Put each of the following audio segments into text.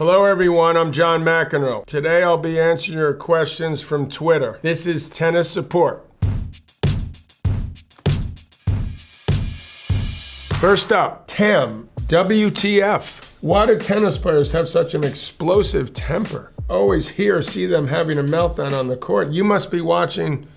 Hello everyone, I'm John McEnroe. Today I'll be answering your questions from Twitter. This is Tennis Support. First up, Tam, WTF. Why do tennis players have such an explosive temper? Always see them having a meltdown on the court. You must be watching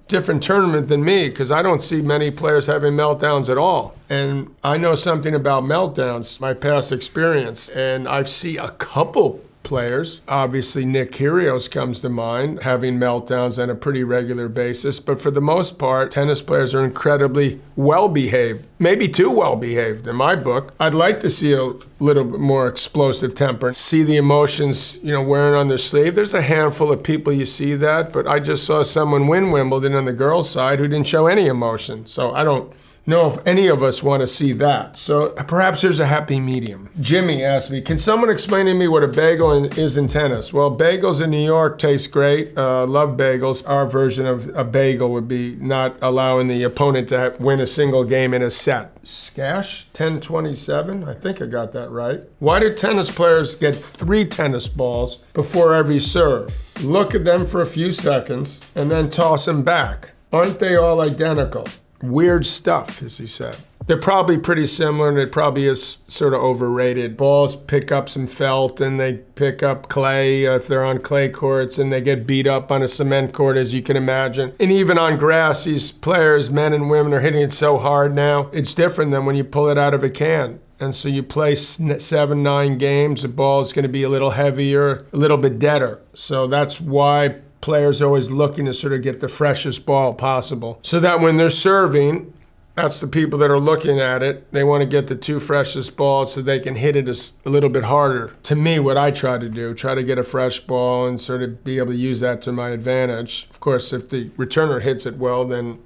different tournament than me, because I don't see many players having meltdowns at all. And I know something about meltdowns, my past experience, and I see a couple players, obviously Nick Kyrgios comes to mind, having meltdowns on a pretty regular basis, but for the most part, tennis players are incredibly well-behaved, maybe too well-behaved in my book. I'd like to see a little bit more explosive temper, see the emotions, wearing on their sleeve. There's a handful of people you see that, but I just saw someone win Wimbledon on the girls' side who didn't show any emotion, so I don't know if any of us want to see that. So perhaps there's a happy medium. Jimmy asked me, can someone explain to me what a bagel is in tennis? Well, bagels in New York taste great. Love bagels. Our version of a bagel would be not allowing the opponent to win a single game in a set. Skash, 1027, I think I got that right. Why do tennis players get 3 tennis balls before every serve? Look at them for a few seconds and then toss them back. Aren't they all identical? Weird stuff, as he said. They're probably pretty similar, and it probably is sort of overrated. Balls pick up some felt, and they pick up clay if they're on clay courts, and they get beat up on a cement court, as you can imagine. And even on grass, these players, men and women, are hitting it so hard now. It's different than when you pull it out of a can. And so you play 7, 9 games, the ball is going to be a little heavier, a little bit deader. So that's why players are always looking to sort of get the freshest ball possible, so that when they're serving, that's the people that are looking at it. They want to get the 2 freshest balls so they can hit it a little bit harder. To me, what I try to do, try to get a fresh ball and sort of be able to use that to my advantage. Of course, if the returner hits it well, then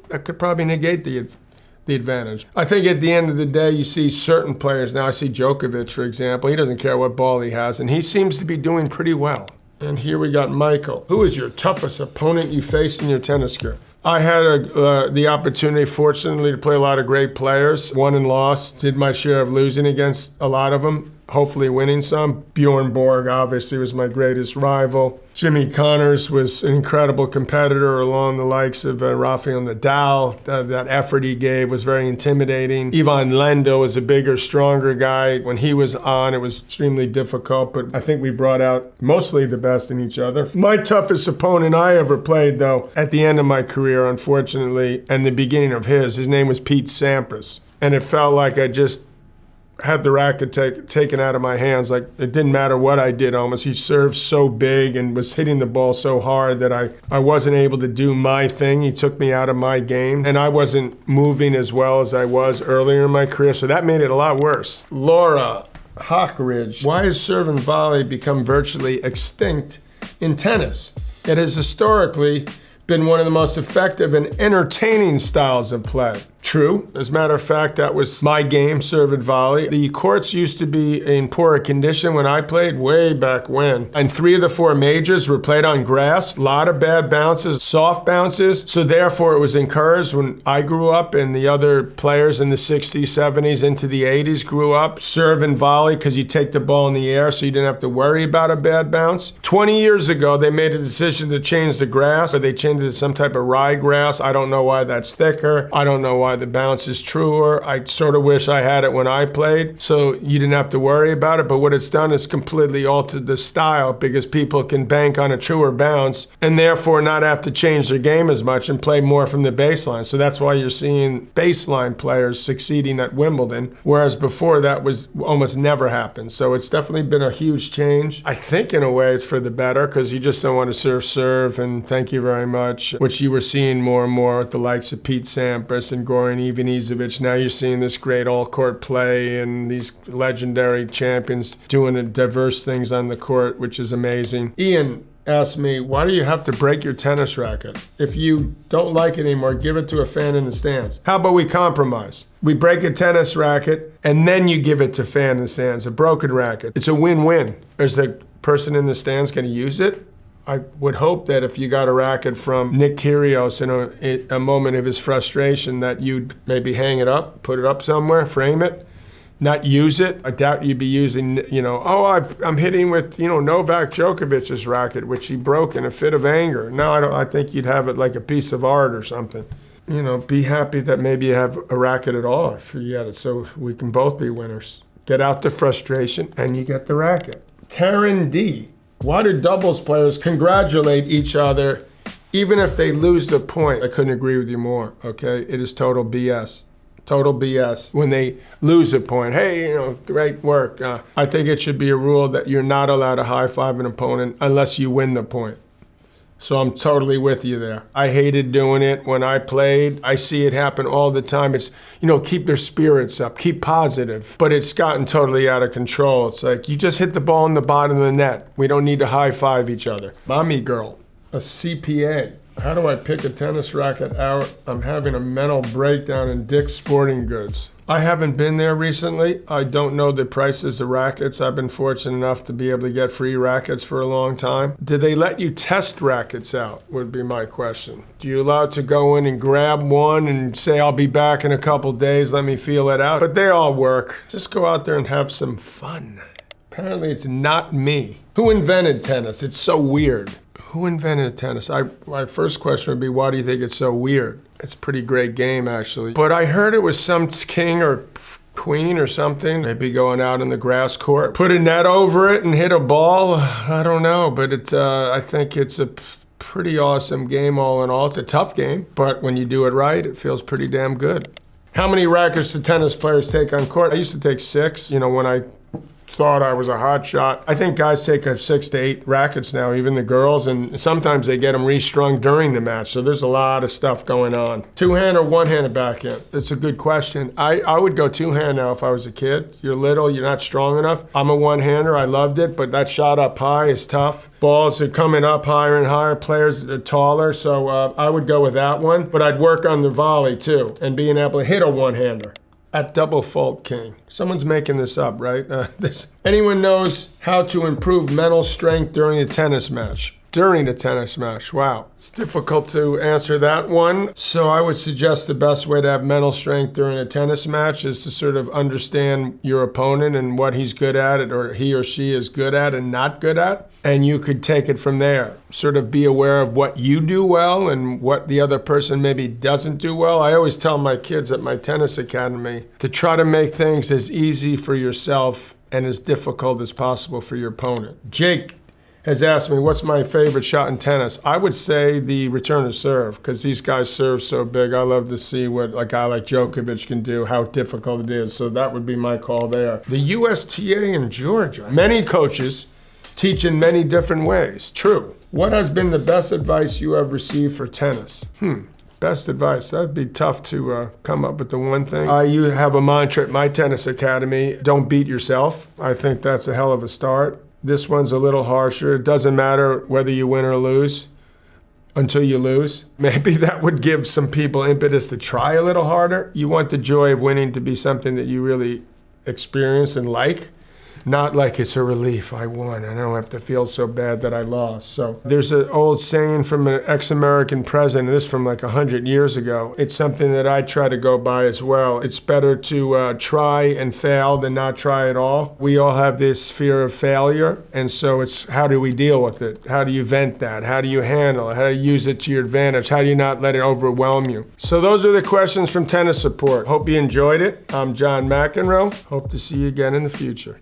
that could probably negate the advantage. I think at the end of the day, you see certain players. Now I see Djokovic, for example. He doesn't care what ball he has, and he seems to be doing pretty well. And here we got Michael. Who is your toughest opponent you faced in your tennis career? I had the opportunity, fortunately, to play a lot of great players. Won and lost. Did my share of losing against a lot of them. Hopefully winning some. Bjorn Borg, obviously, was my greatest rival. Jimmy Connors was an incredible competitor, along the likes of Rafael Nadal. That effort he gave was very intimidating. Ivan Lendl was a bigger, stronger guy. When he was on, it was extremely difficult, but I think we brought out mostly the best in each other. My toughest opponent I ever played, though, at the end of my career, unfortunately, and the beginning of his name was Pete Sampras. And it felt like I just had the racket taken out of my hands. Like, it didn't matter what I did almost. He served so big and was hitting the ball so hard that I wasn't able to do my thing. He took me out of my game, and I wasn't moving as well as I was earlier in my career, so that made it a lot worse. Laura Hawkridge, why has serve and volley become virtually extinct in tennis? It has historically been one of the most effective and entertaining styles of play. True. As a matter of fact, that was my game, serve and volley. The courts used to be in poorer condition when I played, way back when. And 3 of the 4 majors were played on grass, a lot of bad bounces, soft bounces. So therefore, it was encouraged when I grew up, and the other players in the 60s, 70s, into the 80s grew up, serve and volley, because you take the ball in the air so you didn't have to worry about a bad bounce. 20 years ago, they made a decision to change the grass, or they changed it to some type of ryegrass. I don't know why that's thicker. I don't know why the bounce is truer. I sort of wish I had it when I played, so you didn't have to worry about it. But what it's done is completely altered the style, because people can bank on a truer bounce and therefore not have to change their game as much and play more from the baseline. So that's why you're seeing baseline players succeeding at Wimbledon, whereas before that was almost never happened. So it's definitely been a huge change. I think in a way it's for the better, because you just don't want to serve, and thank you very much, which you were seeing more and more with the likes of Pete Sampras and Goran Ivanisevic. Now you're seeing this great all-court play and these legendary champions doing diverse things on the court, which is amazing. Ian asked me, why do you have to break your tennis racket? If you don't like it anymore, give it to a fan in the stands. How about we compromise? We break a tennis racket, and then you give it to fan in the stands, a broken racket. It's a win-win. Is the person in the stands going to use it? I would hope that if you got a racket from Nick Kyrgios in a moment of his frustration, that you'd maybe hang it up, put it up somewhere, frame it, not use it. I doubt you'd be using, I'm hitting with, Novak Djokovic's racket, which he broke in a fit of anger. No, I think you'd have it like a piece of art or something. Be happy that maybe you have a racket at all if you get it, so we can both be winners. Get out the frustration and you get the racket. Karen D. Why do doubles players congratulate each other even if they lose the point? I couldn't agree with you more, okay? It is total BS. Total BS. When they lose a point, hey, great work. I think it should be a rule that you're not allowed to high-five an opponent unless you win the point. So I'm totally with you there. I hated doing it when I played. I see it happen all the time. It's, keep their spirits up, keep positive. But it's gotten totally out of control. It's like, you just hit the ball in the bottom of the net. We don't need to high-five each other. Mommy girl, a CPA. How do I pick a tennis racket out? I'm having a mental breakdown in Dick's Sporting Goods. I haven't been there recently. I don't know the prices of rackets. I've been fortunate enough to be able to get free rackets for a long time. Did they let you test rackets out, would be my question. Do you allow to go in and grab one and say, I'll be back in a couple days, let me feel it out? But they all work. Just go out there and have some fun. Apparently it's not me. Who invented tennis? It's so weird. Who invented tennis? My first question would be, why do you think it's so weird? It's a pretty great game, actually. But I heard it was some king or queen or something, maybe going out in the grass court, put a net over it and hit a ball. I don't know, but I think it's a pretty awesome game all in all. It's a tough game, but when you do it right, it feels pretty damn good. How many rackets do tennis players take on court? I used to take 6, when I thought I was a hot shot. I think guys take up 6 to 8 rackets now, even the girls, and sometimes they get them restrung during the match. So there's a lot of stuff going on. Two-hand or one-handed backhand? That's a good question. I would go two-hand now if I was a kid. You're little, you're not strong enough. I'm a one-hander, I loved it, but that shot up high is tough. Balls are coming up higher and higher, players are taller, so I would go with that one. But I'd work on the volley too, and being able to hit a one-hander. At Double Fault King. Someone's making this up, right? Anyone knows how to improve mental strength during a tennis match? During a tennis match, wow. It's difficult to answer that one. So I would suggest the best way to have mental strength during a tennis match is to sort of understand your opponent and what he's good at, or he or she is good at and not good at. And you could take it from there. Sort of be aware of what you do well and what the other person maybe doesn't do well. I always tell my kids at my tennis academy to try to make things as easy for yourself and as difficult as possible for your opponent. Jake has asked me, what's my favorite shot in tennis? I would say the return of serve, because these guys serve so big. I love to see what a guy like Djokovic can do, how difficult it is. So that would be my call there. The USTA in Georgia. Many coaches teach in many different ways. True. What has been the best advice you have received for tennis? Best advice. That'd be tough to come up with the one thing. You have a mantra at my tennis academy, don't beat yourself. I think that's a hell of a start. This one's a little harsher. It doesn't matter whether you win or lose until you lose. Maybe that would give some people impetus to try a little harder. You want the joy of winning to be something that you really experience and like. Not like it's a relief, I won, and I don't have to feel so bad that I lost. So there's an old saying from an ex-American president, this from like 100 years ago. It's something that I try to go by as well. It's better to try and fail than not try at all. We all have this fear of failure, and so it's how do we deal with it? How do you vent that? How do you handle it? How do you use it to your advantage? How do you not let it overwhelm you? So those are the questions from Tennis Support. Hope you enjoyed it. I'm John McEnroe. Hope to see you again in the future.